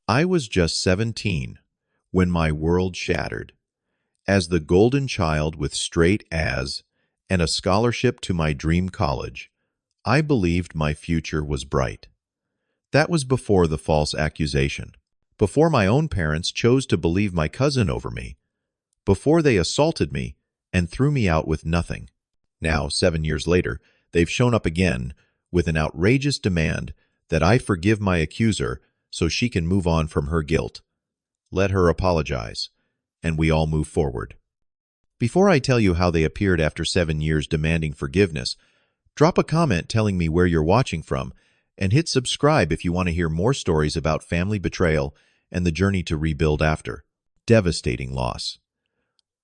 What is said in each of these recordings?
I was just 17 when my world shattered. As the golden child with straight A's and a scholarship to my dream college, I believed my future was bright. That was before the false accusation, before my own parents chose to believe my cousin over me, before they assaulted me and threw me out with nothing. Now, 7 years later, they've shown up again with an outrageous demand that I forgive my accuser so she can move on from her guilt. Let her apologize, and we all move forward. Before I tell you how they appeared after 7 years demanding forgiveness, drop a comment telling me where you're watching from, and hit subscribe if you want to hear more stories about family betrayal and the journey to rebuild after. Devastating loss.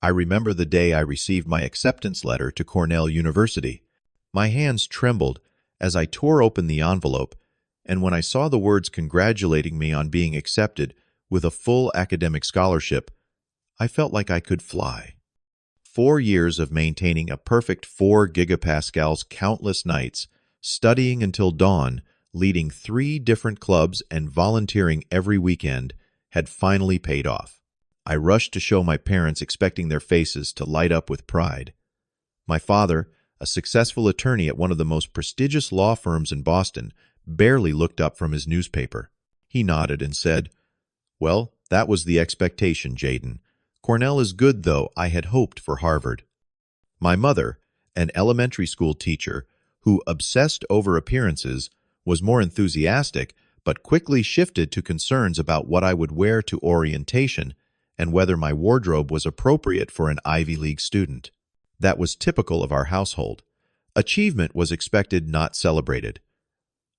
I remember the day I received my acceptance letter to Cornell University. My hands trembled as I tore open the envelope, and when I saw the words congratulating me on being accepted with a full academic scholarship, I felt like I could fly. 4 years of maintaining a perfect 4 gigapascals, countless nights, studying until dawn, leading 3 different clubs and volunteering every weekend had finally paid off. I rushed to show my parents, expecting their faces to light up with pride. My father, a successful attorney at one of the most prestigious law firms in Boston, barely looked up from his newspaper. He nodded and said, "Well, that was the expectation, Jaden. Cornell is good, though I had hoped for Harvard." My mother, an elementary school teacher who obsessed over appearances, was more enthusiastic but quickly shifted to concerns about what I would wear to orientation and whether my wardrobe was appropriate for an Ivy League student. That was typical of our household. Achievement was expected, not celebrated.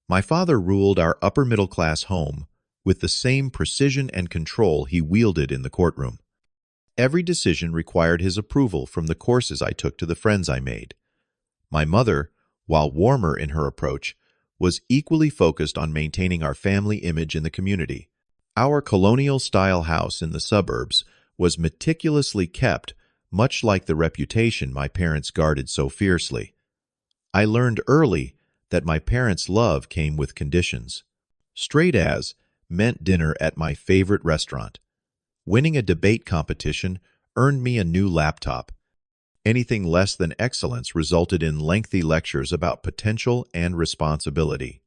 My father ruled our upper-middle-class home with the same precision and control he wielded in the courtroom. Every decision required his approval, from the courses I took to the friends I made. My mother, while warmer in her approach, was equally focused on maintaining our family image in the community. Our colonial-style house in the suburbs was meticulously kept, much like the reputation my parents guarded so fiercely. I learned early that my parents' love came with conditions. Straight as meant dinner at my favorite restaurant. Winning a debate competition earned me a new laptop. Anything less than excellence resulted in lengthy lectures about potential and responsibility.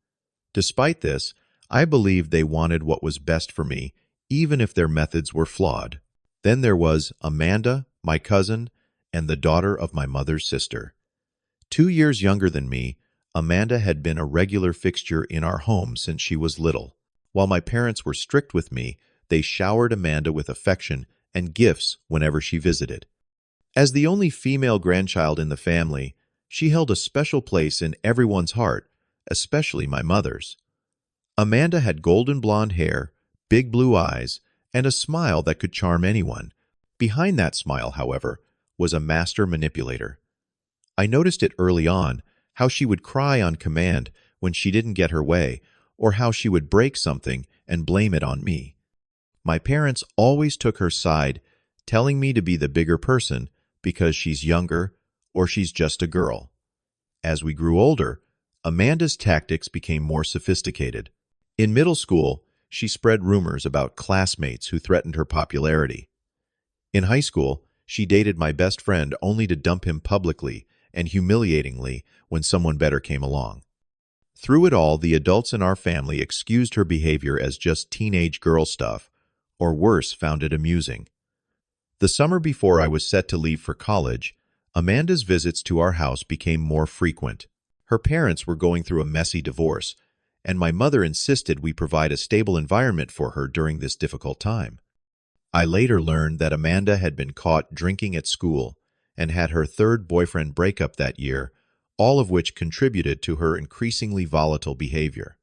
Despite this, I believed they wanted what was best for me, even if their methods were flawed. Then there was Amanda, my cousin, and the daughter of my mother's sister. 2 years younger than me, Amanda had been a regular fixture in our home since she was little. While my parents were strict with me, they showered Amanda with affection and gifts whenever she visited. As the only female grandchild in the family, she held a special place in everyone's heart, especially my mother's. Amanda had golden blonde hair, big blue eyes, and a smile that could charm anyone. Behind that smile, however, was a master manipulator. I noticed it early on, how she would cry on command when she didn't get her way, or how she would break something and blame it on me. My parents always took her side, telling me to be the bigger person because she's younger or she's just a girl. As we grew older, Amanda's tactics became more sophisticated. In middle school, she spread rumors about classmates who threatened her popularity. In high school, she dated my best friend only to dump him publicly and humiliatingly when someone better came along. Through it all, the adults in our family excused her behavior as just teenage girl stuff, or worse, found it amusing. The summer before I was set to leave for college, Amanda's visits to our house became more frequent. Her parents were going through a messy divorce, and my mother insisted we provide a stable environment for her during this difficult time. I later learned that Amanda had been caught drinking at school and had her third boyfriend breakup that year, all of which contributed to her increasingly volatile behavior.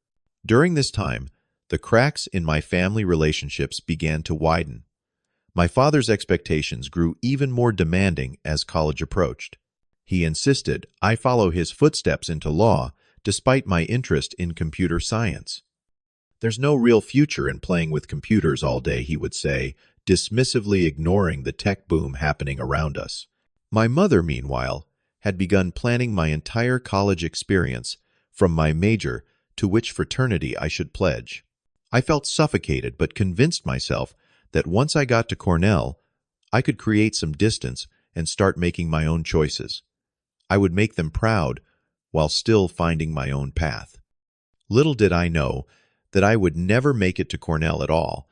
During this time, the cracks in my family relationships began to widen. My father's expectations grew even more demanding as college approached. He insisted I follow his footsteps into law, despite my interest in computer science. "There's no real future in playing with computers all day," he would say, dismissively ignoring the tech boom happening around us. My mother, meanwhile, had begun planning my entire college experience, from my major to which fraternity I should pledge. I felt suffocated but convinced myself that once I got to Cornell, I could create some distance and start making my own choices. I would make them proud while still finding my own path. Little did I know that I would never make it to Cornell at all,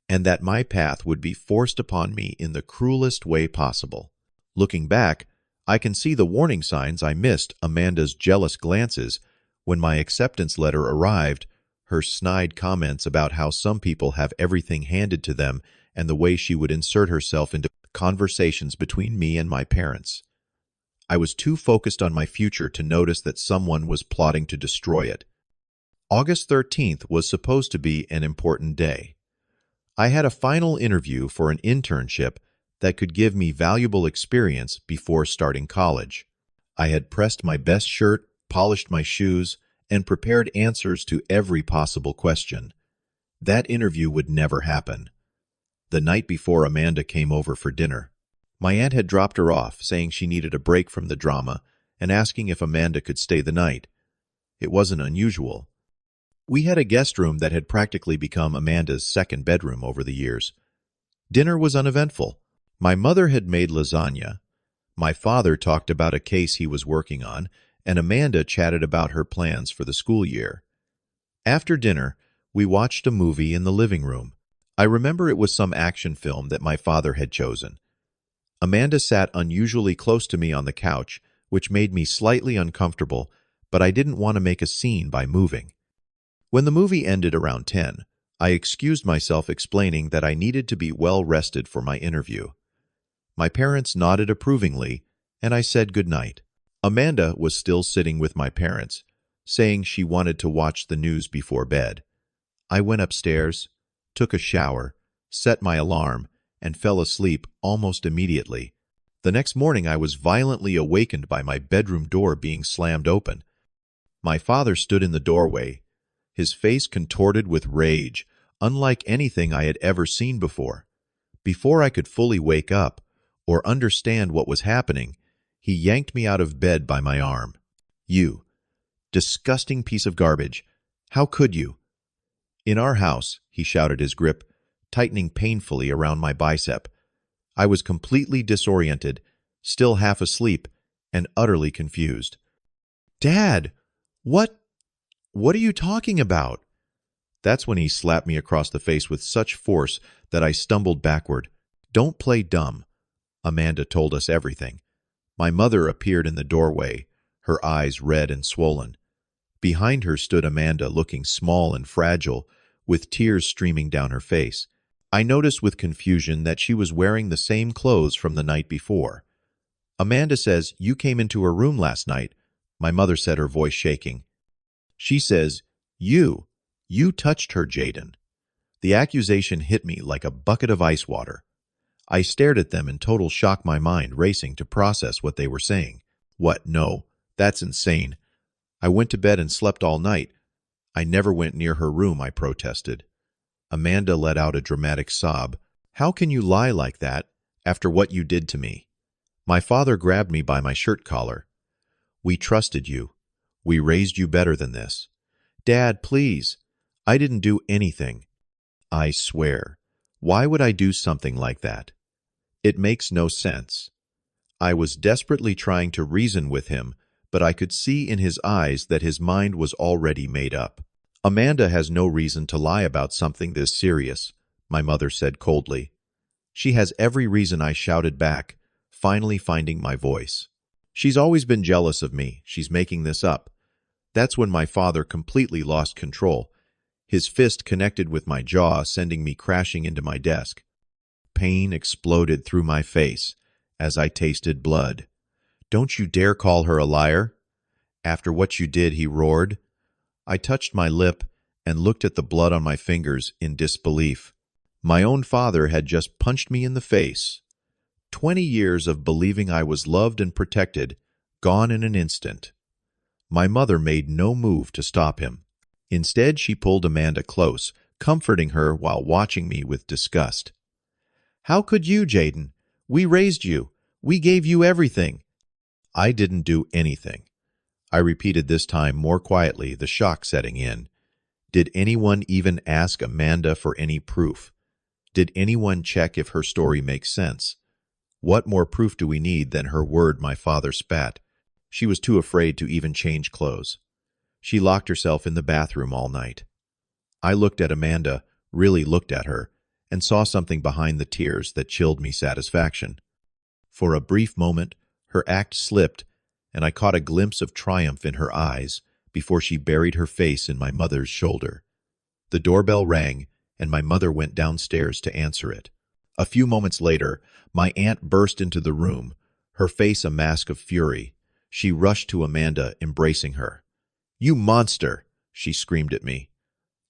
and that my path would be forced upon me in the cruelest way possible. Looking back, I can see the warning signs I missed: Amanda's jealous glances when my acceptance letter arrived, her snide comments about how some people have everything handed to them, and the way she would insert herself into conversations between me and my parents. I was too focused on my future to notice that someone was plotting to destroy it. August 13th was supposed to be an important day. I had a final interview for an internship that could give me valuable experience before starting college. I had pressed my best shirt, polished my shoes, and prepared answers to every possible question. That interview would never happen. The night before, Amanda came over for dinner. My aunt had dropped her off, saying she needed a break from the drama and asking if Amanda could stay the night. It wasn't unusual. We had a guest room that had practically become Amanda's second bedroom over the years. Dinner was uneventful. My mother had made lasagna. My father talked about a case he was working on, and Amanda chatted about her plans for the school year. After dinner, we watched a movie in the living room. I remember it was some action film that my father had chosen. Amanda sat unusually close to me on the couch, which made me slightly uncomfortable, but I didn't want to make a scene by moving. When the movie ended around 10, I excused myself, explaining that I needed to be well rested for my interview. My parents nodded approvingly, and I said goodnight. Amanda was still sitting with my parents, saying she wanted to watch the news before bed. I went upstairs, took a shower, set my alarm, and fell asleep almost immediately. The next morning I was violently awakened by my bedroom door being slammed open. My father stood in the doorway, his face contorted with rage, unlike anything I had ever seen before. Before I could fully wake up or understand what was happening, he yanked me out of bed by my arm. "You disgusting piece of garbage! How could you?" "In our house," he shouted, his grip tightening painfully around my bicep. I was completely disoriented, still half asleep, and utterly confused. "Dad, what are you talking about?" That's when he slapped me across the face with such force that I stumbled backward. "Don't play dumb." Amanda told us everything. My mother appeared in the doorway, her eyes red and swollen. Behind her stood Amanda, looking small and fragile, with tears streaming down her face. I noticed with confusion that she was wearing the same clothes from the night before. "Amanda says you came into her room last night," my mother said, her voice shaking. "She says, you touched her, Jaden." The accusation hit me like a bucket of ice water. I stared at them in total shock, my mind racing to process what they were saying. "What? No, that's insane. I went to bed and slept all night. I never went near her room," I protested. Amanda let out a dramatic sob. "How can you lie like that after what you did to me?" My father grabbed me by my shirt collar. "We trusted you. We raised you better than this." "Dad, please. I didn't do anything." "I swear. Why would I do something like that? It makes no sense." I was desperately trying to reason with him, but I could see in his eyes that his mind was already made up. "Amanda has no reason to lie about something this serious," my mother said coldly. "She has every reason," I shouted back, finally finding my voice. "She's always been jealous of me. She's making this up." That's when my father completely lost control. His fist connected with my jaw, sending me crashing into my desk. Pain exploded through my face as I tasted blood. "Don't you dare call her a liar. After what you did," he roared. I touched my lip and looked at the blood on my fingers in disbelief. My own father had just punched me in the face. 20 years of believing I was loved and protected, gone in an instant. My mother made no move to stop him. Instead, she pulled Amanda close, comforting her while watching me with disgust. "How could you, Jaden? We raised you. We gave you everything." "I didn't do anything," I repeated, this time more quietly, the shock setting in. Did anyone even ask Amanda for any proof? Did anyone check if her story makes sense? What more proof do we need than her word my father spat? She was too afraid to even change clothes. She locked herself in the bathroom all night. I looked at Amanda, really looked at her, and saw something behind the tears that chilled me satisfaction. For a brief moment, her act slipped, and I caught a glimpse of triumph in her eyes before she buried her face in my mother's shoulder. The doorbell rang, and my mother went downstairs to answer it. A few moments later, my aunt burst into the room, her face a mask of fury. She rushed to Amanda, embracing her. "You monster!" she screamed at me.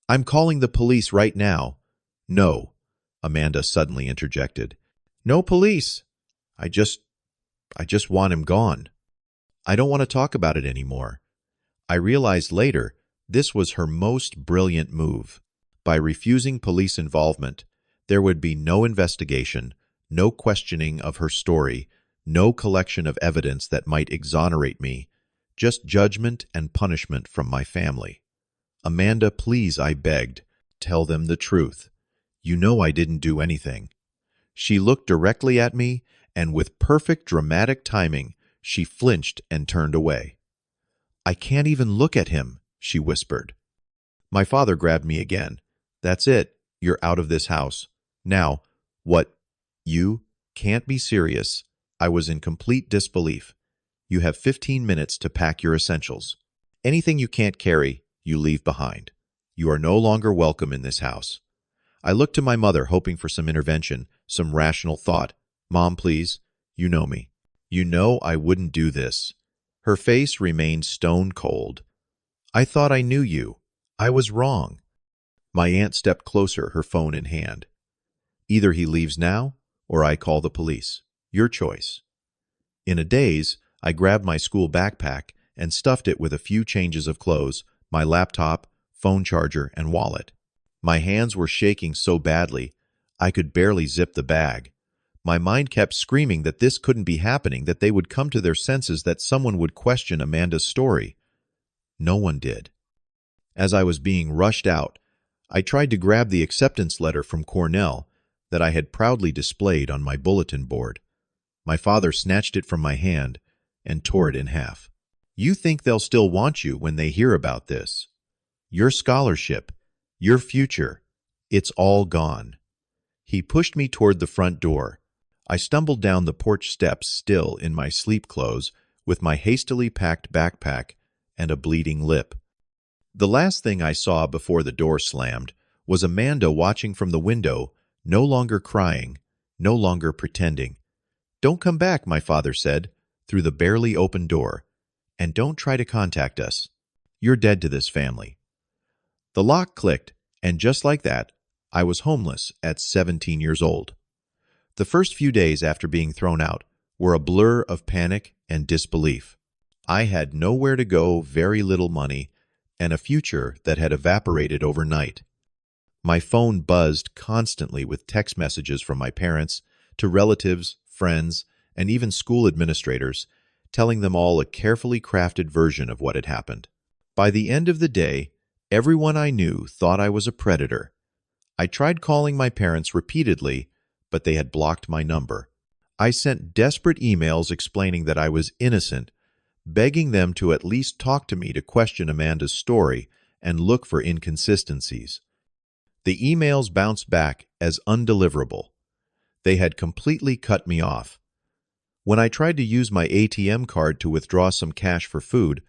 "I'm calling the police right now." "No," Amanda suddenly interjected. "No police. I just want him gone. I don't want to talk about it anymore." I realized later this was her most brilliant move. By refusing police involvement, there would be no investigation, no questioning of her story, no collection of evidence that might exonerate me, just judgment and punishment from my family. "Amanda, please," I begged, "tell them the truth. You know I didn't do anything." She looked directly at me, and with perfect dramatic timing, she flinched and turned away. "I can't even look at him," she whispered. My father grabbed me again. "That's it. You're out of this house. Now, what? You can't be serious." I was in complete disbelief. "You have 15 minutes to pack your essentials. Anything you can't carry, you leave behind. You are no longer welcome in this house." I looked to my mother, hoping for some intervention, some rational thought. "Mom, please. You know me. You know I wouldn't do this." Her face remained stone cold. "I thought I knew you. I was wrong." My aunt stepped closer, her phone in hand. "Either he leaves now, or I call the police. Your choice." In a daze, I grabbed my school backpack and stuffed it with a few changes of clothes, my laptop, phone charger, and wallet. My hands were shaking so badly, I could barely zip the bag. My mind kept screaming that this couldn't be happening, that they would come to their senses, that someone would question Amanda's story. No one did. As I was being rushed out, I tried to grab the acceptance letter from Cornell that I had proudly displayed on my bulletin board. My father snatched it from my hand and tore it in half. "You think they'll still want you when they hear about this? Your scholarship, your future, it's all gone." He pushed me toward the front door. I stumbled down the porch steps, still in my sleep clothes, with my hastily packed backpack and a bleeding lip. The last thing I saw before the door slammed was Amanda watching from the window, no longer crying, no longer pretending. "Don't come back," my father said, through the barely open door, "and don't try to contact us. You're dead to this family." The lock clicked, and just like that, I was homeless at 17 years old. The first few days after being thrown out were a blur of panic and disbelief. I had nowhere to go, very little money, and a future that had evaporated overnight. My phone buzzed constantly with text messages from my parents to relatives, friends, and even school administrators, telling them all a carefully crafted version of what had happened. By the end of the day, everyone I knew thought I was a predator. I tried calling my parents repeatedly, but they had blocked my number. I sent desperate emails explaining that I was innocent, begging them to at least talk to me to question Amanda's story and look for inconsistencies. The emails bounced back as undeliverable. They had completely cut me off. When I tried to use my ATM card to withdraw some cash for food,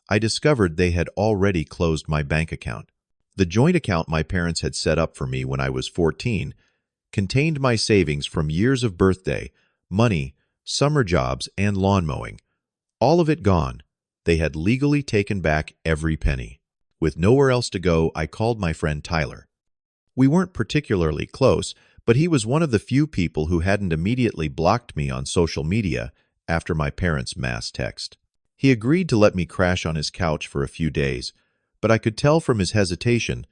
I discovered they had already closed my bank account. The joint account my parents had set up for me when I was 14 contained my savings from years of birthday, money, summer jobs, and lawn mowing. All of it gone. They had legally taken back every penny. With nowhere else to go, I called my friend Tyler. We weren't particularly close, but he was one of the few people who hadn't immediately blocked me on social media after my parents' mass text. He agreed to let me crash on his couch for a few days, but I could tell from his hesitation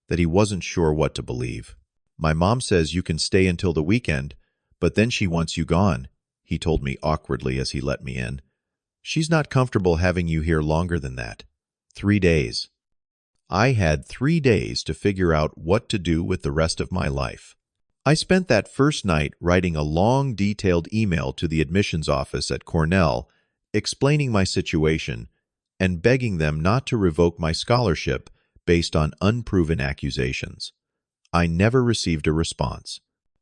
that he wasn't sure what to believe. "My mom says you can stay until the weekend, but then she wants you gone," he told me awkwardly as he let me in. "She's not comfortable having you here longer than that. 3 days." I had 3 days to figure out what to do with the rest of my life. I spent that first night writing a long, detailed email to the admissions office at Cornell, explaining my situation and begging them not to revoke my scholarship based on unproven accusations. I never received a response.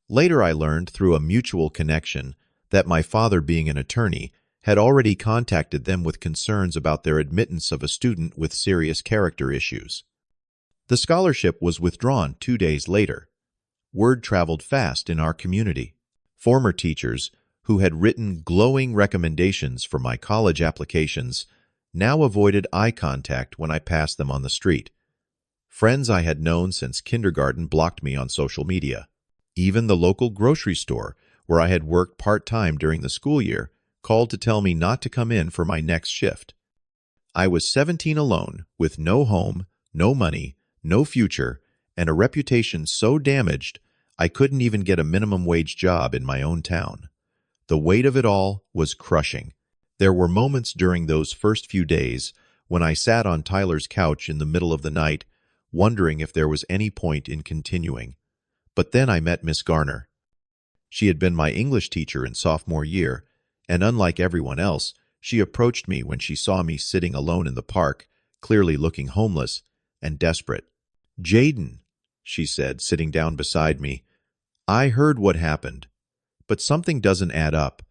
Later I learned through a mutual connection that my father, being an attorney, had already contacted them with concerns about their admittance of a student with serious character issues. The scholarship was withdrawn 2 days later. Word traveled fast in our community. Former teachers, who had written glowing recommendations for my college applications, now avoided eye contact when I passed them on the street. Friends I had known since kindergarten blocked me on social media. Even the local grocery store, where I had worked part-time during the school year, called to tell me not to come in for my next shift. I was 17 alone, with no home, no money, no future, and a reputation so damaged I couldn't even get a minimum wage job in my own town. The weight of it all was crushing. There were moments during those first few days when I sat on Tyler's couch in the middle of the night, wondering if there was any point in continuing. But then I met Miss Garner. She had been my English teacher in sophomore year, and unlike everyone else, she approached me when she saw me sitting alone in the park, clearly looking homeless and desperate. "Jaden," she said, sitting down beside me, "I heard what happened, but something doesn't add up.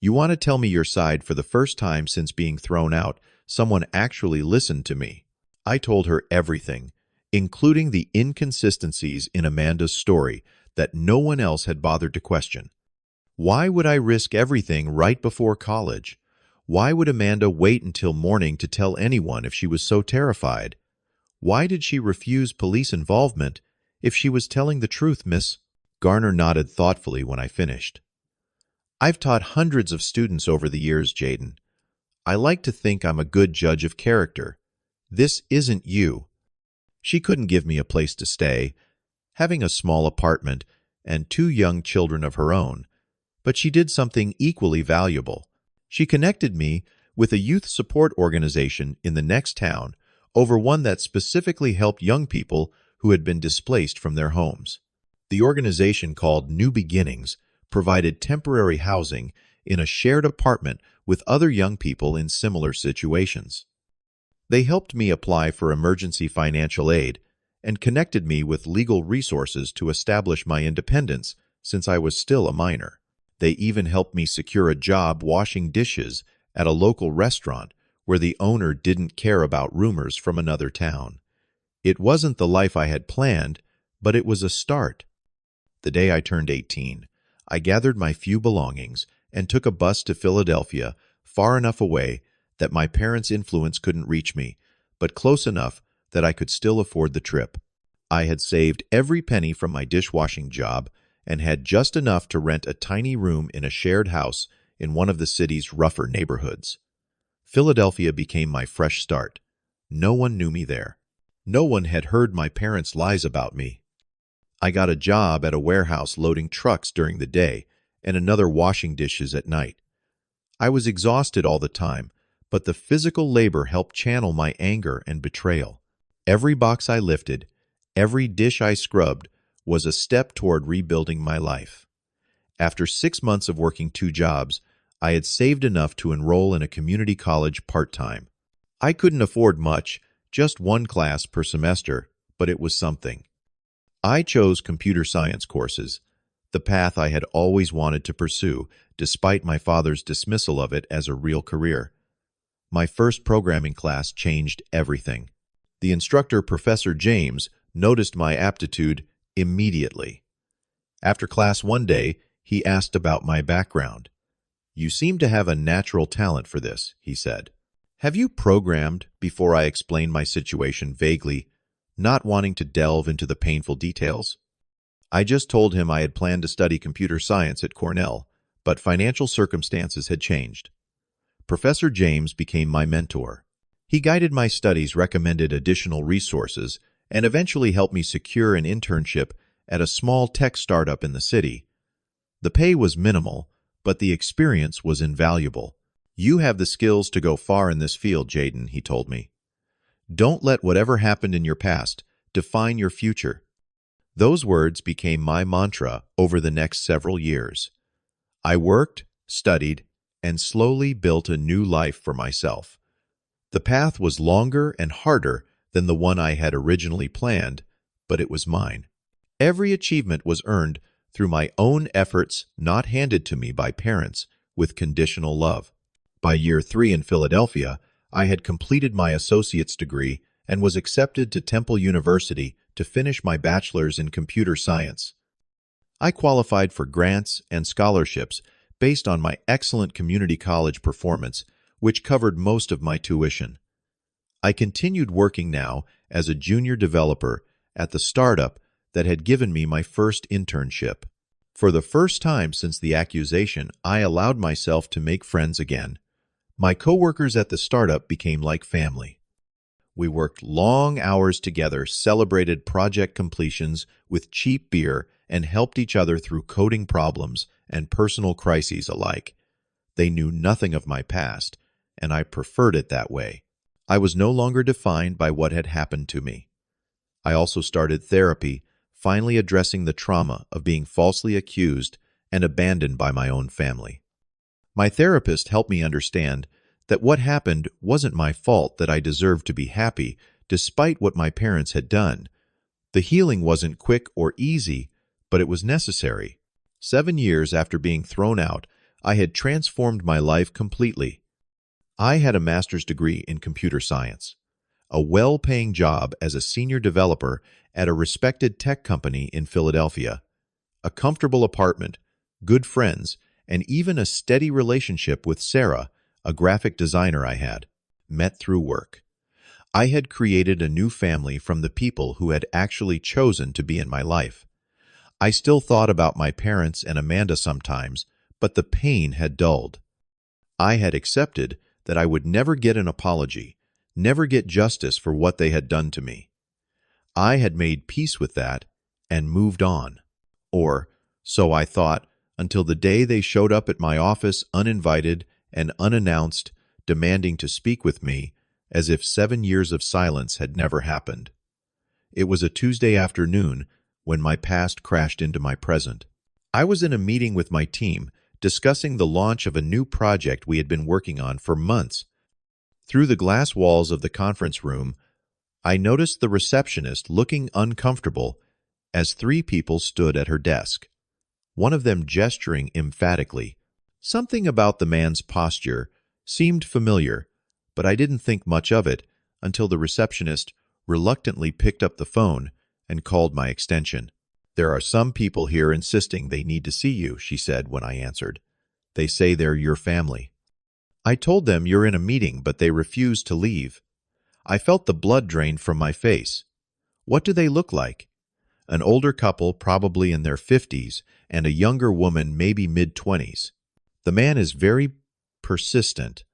You want to tell me your side for the first time since being thrown out. Someone actually listened to me." I told her everything, including the inconsistencies in Amanda's story that no one else had bothered to question. Why would I risk everything right before college? Why would Amanda wait until morning to tell anyone if she was so terrified? Why did she refuse police involvement if she was telling the truth, Miss? Garner nodded thoughtfully when I finished. "I've taught hundreds of students over the years, Jaden. I like to think I'm a good judge of character. This isn't you." She couldn't give me a place to stay, having a small apartment and 2 young children of her own, but she did something equally valuable. She connected me with a youth support organization in the next town over one that specifically helped young people who had been displaced from their homes. The organization, called New Beginnings, provided temporary housing in a shared apartment with other young people in similar situations. They helped me apply for emergency financial aid and connected me with legal resources to establish my independence since I was still a minor. They even helped me secure a job washing dishes at a local restaurant where the owner didn't care about rumors from another town. It wasn't the life I had planned, but it was a start. The day I turned 18, I gathered my few belongings and took a bus to Philadelphia, far enough away that my parents' influence couldn't reach me, but close enough that I could still afford the trip. I had saved every penny from my dishwashing job and had just enough to rent a tiny room in a shared house in one of the city's rougher neighborhoods. Philadelphia became my fresh start. No one knew me there. No one had heard my parents' lies about me. I got a job at a warehouse loading trucks during the day and another washing dishes at night. I was exhausted all the time, but the physical labor helped channel my anger and betrayal. Every box I lifted, every dish I scrubbed, was a step toward rebuilding my life. After 6 months of working 2 jobs, I had saved enough to enroll in a community college part-time. I couldn't afford much, just 1 class per semester, but it was something. I chose computer science courses, the path I had always wanted to pursue, despite my father's dismissal of it as a real career. My first programming class changed everything. The instructor, Professor James, noticed my aptitude immediately. After class one day, he asked about my background. "You seem to have a natural talent for this," he said. "Have you programmed?" Before I explained my situation vaguely, not wanting to delve into the painful details. I just told him I had planned to study computer science at Cornell, but financial circumstances had changed. Professor James became my mentor. He guided my studies, recommended additional resources, and eventually helped me secure an internship at a small tech startup in the city. The pay was minimal, but the experience was invaluable. "You have the skills to go far in this field, Jaden," he told me. Don't let whatever happened in your past define your future. Those words became my mantra over the next several years. I worked, studied, and slowly built a new life for myself. The path was longer and harder than the one I had originally planned, but it was mine. Every achievement was earned through my own efforts, not handed to me by parents with conditional love. By year 3 in Philadelphia, I had completed my associate's degree and was accepted to Temple University to finish my bachelor's in computer science. I qualified for grants and scholarships based on my excellent community college performance, which covered most of my tuition. I continued working now as a junior developer at the startup that had given me my first internship. For the first time since the accusation, I allowed myself to make friends again. My coworkers at the startup became like family. We worked long hours together, celebrated project completions with cheap beer, and helped each other through coding problems and personal crises alike. They knew nothing of my past, and I preferred it that way. I was no longer defined by what had happened to me. I also started therapy, finally addressing the trauma of being falsely accused and abandoned by my own family. My therapist helped me understand that what happened wasn't my fault, that I deserved to be happy despite what my parents had done. The healing wasn't quick or easy, but it was necessary. 7 years after being thrown out, I had transformed my life completely. I had a master's degree in computer science, a well-paying job as a senior developer at a respected tech company in Philadelphia, a comfortable apartment, good friends, and even a steady relationship with Sarah, a graphic designer I had met through work. I had created a new family from the people who had actually chosen to be in my life. I still thought about my parents and Amanda sometimes, but the pain had dulled. I had accepted that I would never get an apology, never get justice for what they had done to me. I had made peace with that and moved on. Or, so I thought, until the day they showed up at my office uninvited and unannounced, demanding to speak with me, as if 7 years of silence had never happened. It was a Tuesday afternoon when my past crashed into my present. I was in a meeting with my team, discussing the launch of a new project we had been working on for months. Through the glass walls of the conference room, I noticed the receptionist looking uncomfortable as 3 people stood at her desk, one of them gesturing emphatically. Something about the man's posture seemed familiar, but I didn't think much of it until the receptionist reluctantly picked up the phone and called my extension. "There are some people here insisting they need to see you," she said when I answered. "They say they're your family." I told them you're in a meeting, but they refused to leave. I felt the blood drain from my face. What do they look like? An older couple, probably in their 50s, and a younger woman, maybe mid-20s. The man is very persistent.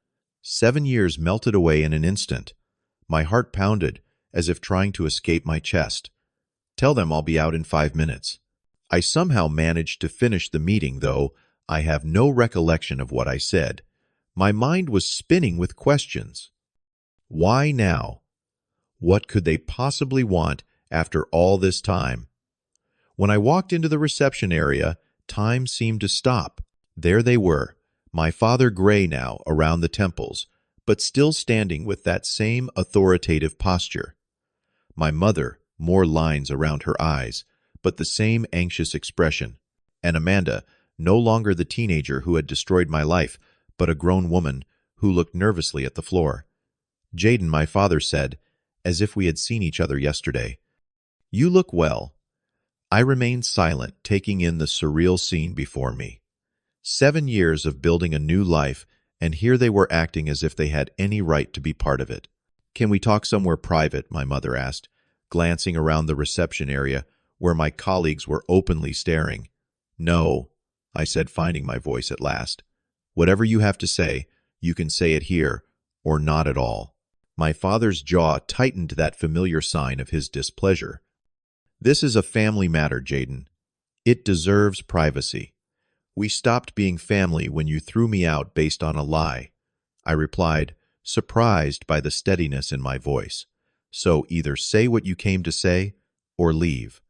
7 years melted away in an instant. My heart pounded, as if trying to escape my chest. "Tell them I'll be out in 5 minutes. I somehow managed to finish the meeting, though I have no recollection of what I said. My mind was spinning with questions. Why now? What could they possibly want after all this time? When I walked into the reception area, time seemed to stop. There they were, my father gray now around the temples, but still standing with that same authoritative posture. My mother, more lines around her eyes, but the same anxious expression. And Amanda, no longer the teenager who had destroyed my life, but a grown woman who looked nervously at the floor. "Jaden," my father said, as if we had seen each other yesterday. "You look well." I remained silent, taking in the surreal scene before me. 7 years of building a new life, and here they were acting as if they had any right to be part of it. "Can we talk somewhere private?" my mother asked, glancing around the reception area where my colleagues were openly staring. "No," I said, finding my voice at last. "Whatever you have to say, you can say it here, or not at all." My father's jaw tightened, that familiar sign of his displeasure. "This is a family matter, Jaden. It deserves privacy. We stopped being family when you threw me out based on a lie," I replied, surprised by the steadiness in my voice. So either say what you came to say, or leave.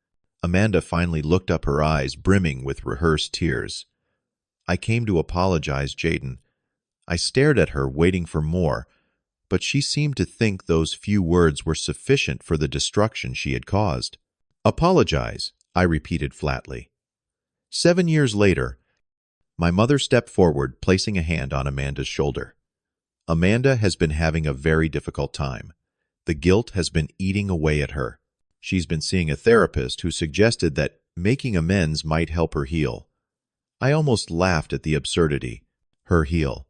Amanda finally looked up, her eyes brimming with rehearsed tears. I came to apologize, Jaden. I stared at her, waiting for more, but she seemed to think those few words were sufficient for the destruction she had caused. Apologize, I repeated flatly. 7 years later, my mother stepped forward, placing a hand on Amanda's shoulder. Amanda has been having a very difficult time. The guilt has been eating away at her. She's been seeing a therapist who suggested that making amends might help her heal. I almost laughed at the absurdity. Her heal.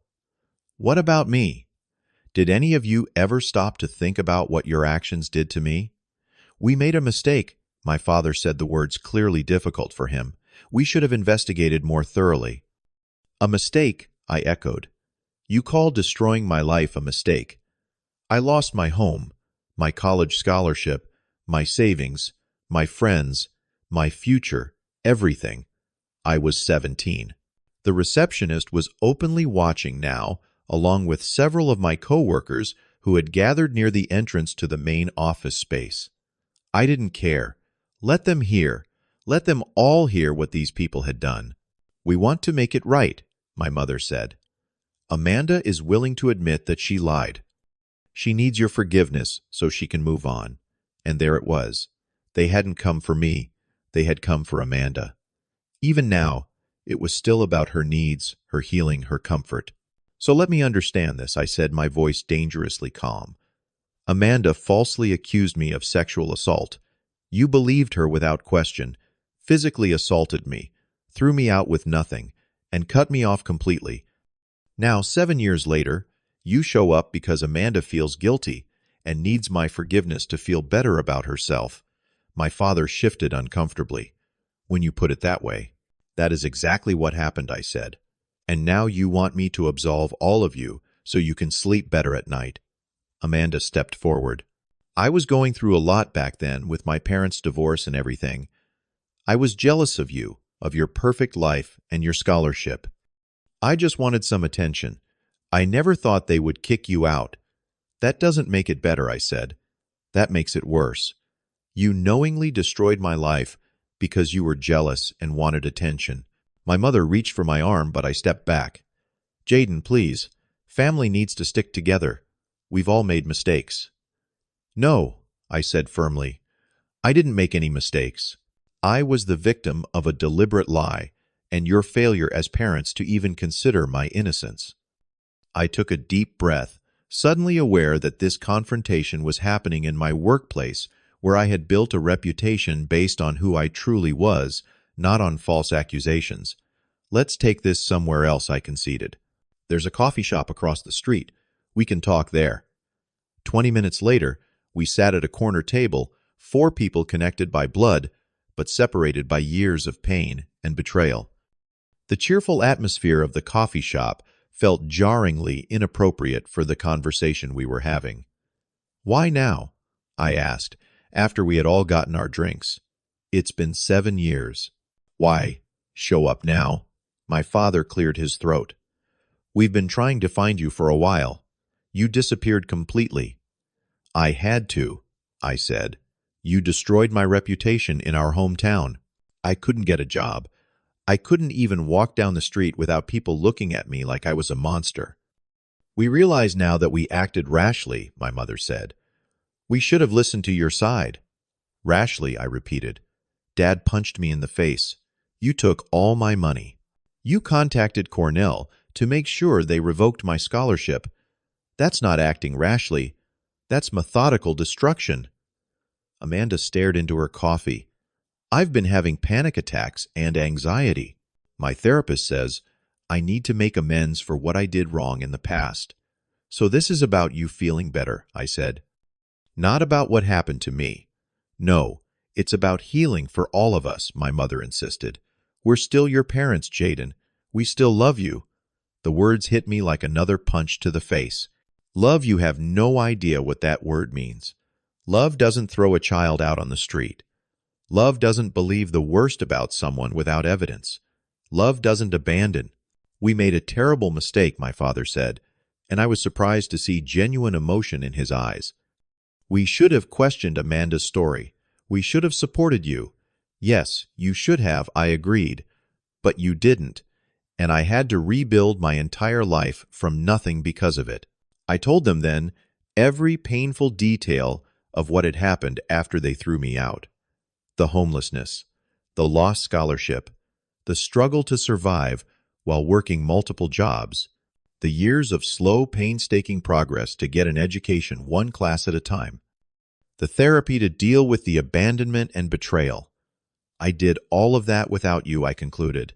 What about me? Did any of you ever stop to think about what your actions did to me? We made a mistake. My father said, the words clearly difficult for him. We should have investigated more thoroughly. A mistake, I echoed. You call destroying my life a mistake. I lost my home, my college scholarship, my savings, my friends, my future, everything. I was 17. The receptionist was openly watching now, along with several of my coworkers who had gathered near the entrance to the main office space. I didn't care. Let them hear. Let them all hear what these people had done. We want to make it right, my mother said. Amanda is willing to admit that she lied. She needs your forgiveness so she can move on. And there it was. They hadn't come for me. They had come for Amanda. Even now, it was still about her needs, her healing, her comfort. So let me understand this, I said, my voice dangerously calm. Amanda falsely accused me of sexual assault. You believed her without question, physically assaulted me, threw me out with nothing, and cut me off completely. Now, 7 years later, you show up because Amanda feels guilty and needs my forgiveness to feel better about herself. My father shifted uncomfortably. When you put it that way, that is exactly what happened, I said. And now you want me to absolve all of you so you can sleep better at night. Amanda stepped forward. I was going through a lot back then with my parents' divorce and everything. I was jealous of you, of your perfect life and your scholarship. I just wanted some attention. I never thought they would kick you out. That doesn't make it better, I said. That makes it worse. You knowingly destroyed my life because you were jealous and wanted attention. My mother reached for my arm, but I stepped back. Jaden, please. Family needs to stick together. We've all made mistakes. No, I said firmly. I didn't make any mistakes. I was the victim of a deliberate lie and your failure as parents to even consider my innocence. I took a deep breath, suddenly aware that this confrontation was happening in my workplace, where I had built a reputation based on who I truly was, not on false accusations. Let's take this somewhere else, I conceded. There's a coffee shop across the street. We can talk there. 20 minutes later, we sat at a corner table, 4 people connected by blood, but separated by years of pain and betrayal. The cheerful atmosphere of the coffee shop felt jarringly inappropriate for the conversation we were having. Why now? I asked, after we had all gotten our drinks. It's been 7 years. Why show up now? My father cleared his throat. We've been trying to find you for a while. You disappeared completely. I had to, I said. You destroyed my reputation in our hometown. I couldn't get a job. I couldn't even walk down the street without people looking at me like I was a monster. We realize now that we acted rashly, my mother said. We should have listened to your side. Rashly, I repeated. Dad punched me in the face. You took all my money. You contacted Cornell to make sure they revoked my scholarship. That's not acting rashly. That's methodical destruction. Amanda stared into her coffee. I've been having panic attacks and anxiety. My therapist says I need to make amends for what I did wrong in the past. So this is about you feeling better, I said. Not about what happened to me. No, it's about healing for all of us, my mother insisted. We're still your parents, Jaden. We still love you. The words hit me like another punch to the face. Love, you have no idea what that word means. Love doesn't throw a child out on the street. Love doesn't believe the worst about someone without evidence. Love doesn't abandon. We made a terrible mistake, my father said, and I was surprised to see genuine emotion in his eyes. We should have questioned Amanda's story. We should have supported you. Yes, you should have, I agreed. But you didn't, and I had to rebuild my entire life from nothing because of it. I told them then every painful detail of what had happened after they threw me out. The homelessness, the lost scholarship, the struggle to survive while working multiple jobs, the years of slow, painstaking progress to get an education one class at a time, the therapy to deal with the abandonment and betrayal. I did all of that without you, I concluded.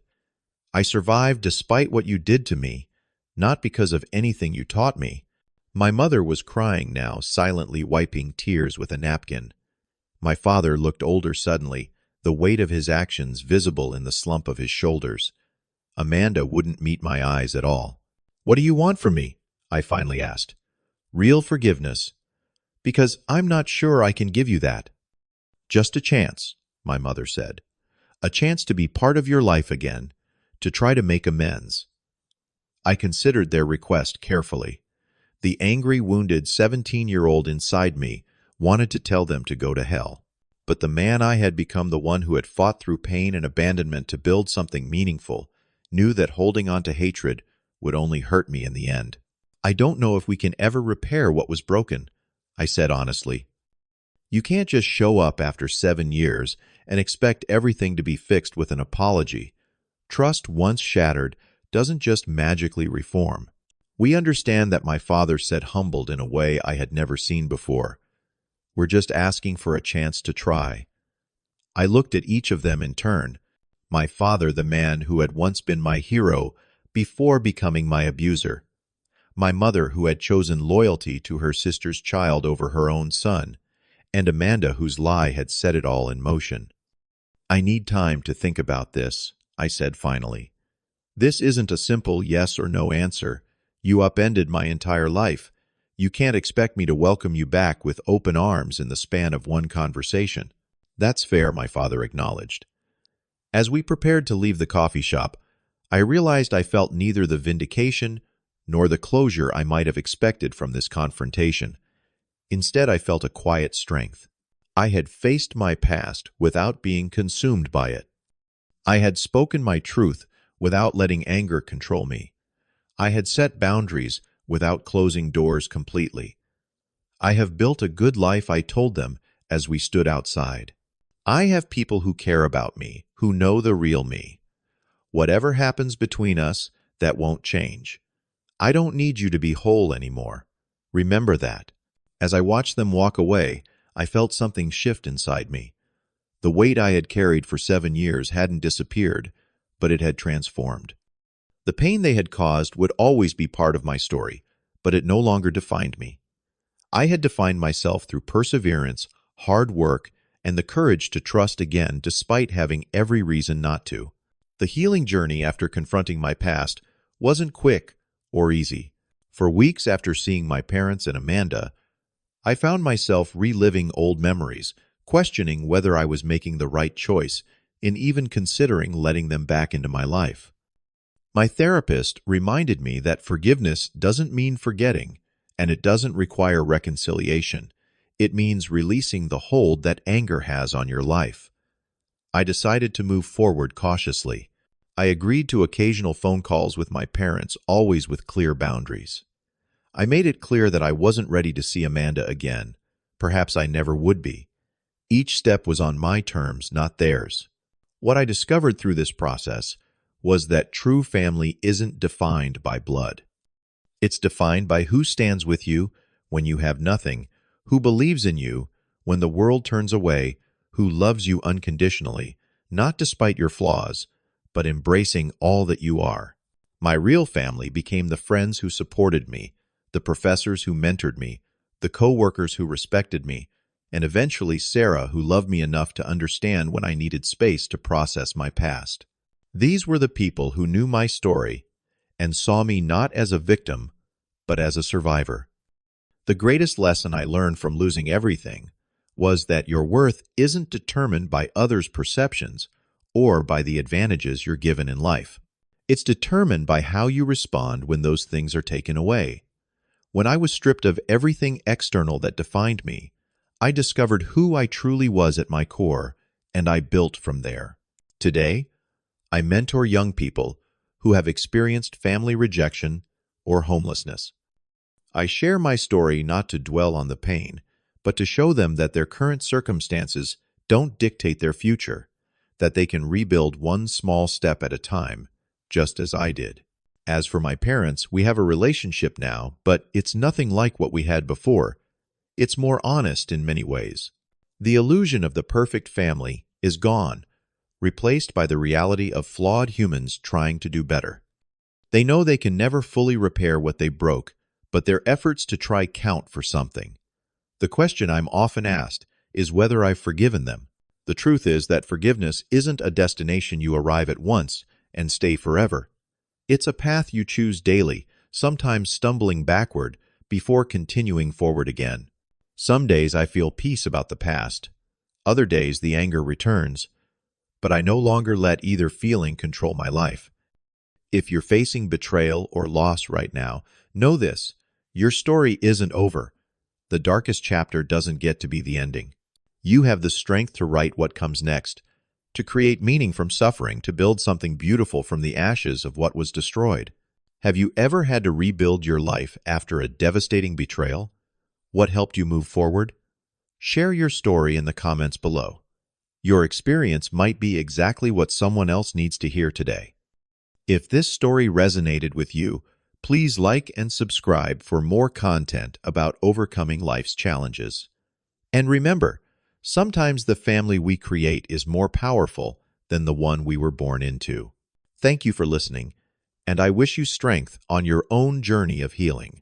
I survived despite what you did to me, not because of anything you taught me. My mother was crying now, silently wiping tears with a napkin. My father looked older suddenly, the weight of his actions visible in the slump of his shoulders. Amanda wouldn't meet my eyes at all. "What do you want from me?" I finally asked. "Real forgiveness. Because I'm not sure I can give you that." "Just a chance," my mother said. "A chance to be part of your life again, to try to make amends." I considered their request carefully. The angry, wounded 17-year-old inside me wanted to tell them to go to hell. But the man I had become, the one who had fought through pain and abandonment to build something meaningful, knew that holding on to hatred would only hurt me in the end. "I don't know if we can ever repair what was broken," I said honestly. "You can't just show up after 7 years and expect everything to be fixed with an apology. Trust once shattered doesn't just magically reform." "We understand that," my father said, humbled in a way I had never seen before. "We're just asking for a chance to try." I looked at each of them in turn. My father, the man who had once been my hero before becoming my abuser. My mother, who had chosen loyalty to her sister's child over her own son. And Amanda, whose lie had set it all in motion. "I need time to think about this," I said finally. "This isn't a simple yes or no answer. You upended my entire life. You can't expect me to welcome you back with open arms in the span of one conversation." "That's fair," my father acknowledged. As we prepared to leave the coffee shop, I realized I felt neither the vindication nor the closure I might have expected from this confrontation. Instead, I felt a quiet strength. I had faced my past without being consumed by it. I had spoken my truth without letting anger control me. I had set boundaries without closing doors completely. "I have built a good life," I told them as we stood outside. "I have people who care about me, who know the real me. Whatever happens between us, that won't change. I don't need you to be whole anymore. Remember that." As I watched them walk away, I felt something shift inside me. The weight I had carried for 7 years hadn't disappeared, but it had transformed. The pain they had caused would always be part of my story, but it no longer defined me. I had defined myself through perseverance, hard work, and the courage to trust again despite having every reason not to. The healing journey after confronting my past wasn't quick or easy. For weeks after seeing my parents and Amanda, I found myself reliving old memories, questioning whether I was making the right choice, and even considering letting them back into my life. My therapist reminded me that forgiveness doesn't mean forgetting, and it doesn't require reconciliation. It means releasing the hold that anger has on your life. I decided to move forward cautiously. I agreed to occasional phone calls with my parents, always with clear boundaries. I made it clear that I wasn't ready to see Amanda again. Perhaps I never would be. Each step was on my terms, not theirs. What I discovered through this process was that true family isn't defined by blood. It's defined by who stands with you when you have nothing, who believes in you when the world turns away, who loves you unconditionally, not despite your flaws, but embracing all that you are. My real family became the friends who supported me, the professors who mentored me, the co-workers who respected me, and eventually Sarah, who loved me enough to understand when I needed space to process my past. These were the people who knew my story and saw me not as a victim, but as a survivor. The greatest lesson I learned from losing everything was that your worth isn't determined by others' perceptions or by the advantages you're given in life. It's determined by how you respond when those things are taken away. When I was stripped of everything external that defined me, I discovered who I truly was at my core, and I built from there. Today, I mentor young people who have experienced family rejection or homelessness. I share my story not to dwell on the pain, but to show them that their current circumstances don't dictate their future, that they can rebuild one small step at a time, just as I did. As for my parents, we have a relationship now, but it's nothing like what we had before. It's more honest in many ways. The illusion of the perfect family is gone, replaced by the reality of flawed humans trying to do better. They know they can never fully repair what they broke, but their efforts to try count for something. The question I'm often asked is whether I've forgiven them. The truth is that forgiveness isn't a destination you arrive at once and stay forever. It's a path you choose daily, sometimes stumbling backward before continuing forward again. Some days I feel peace about the past. Other days the anger returns. But I no longer let either feeling control my life. If you're facing betrayal or loss right now, know this: your story isn't over. The darkest chapter doesn't get to be the ending. You have the strength to write what comes next, to create meaning from suffering, to build something beautiful from the ashes of what was destroyed. Have you ever had to rebuild your life after a devastating betrayal? What helped you move forward? Share your story in the comments below. Your experience might be exactly what someone else needs to hear today. If this story resonated with you, please like and subscribe for more content about overcoming life's challenges. And remember, sometimes the family we create is more powerful than the one we were born into. Thank you for listening, and I wish you strength on your own journey of healing.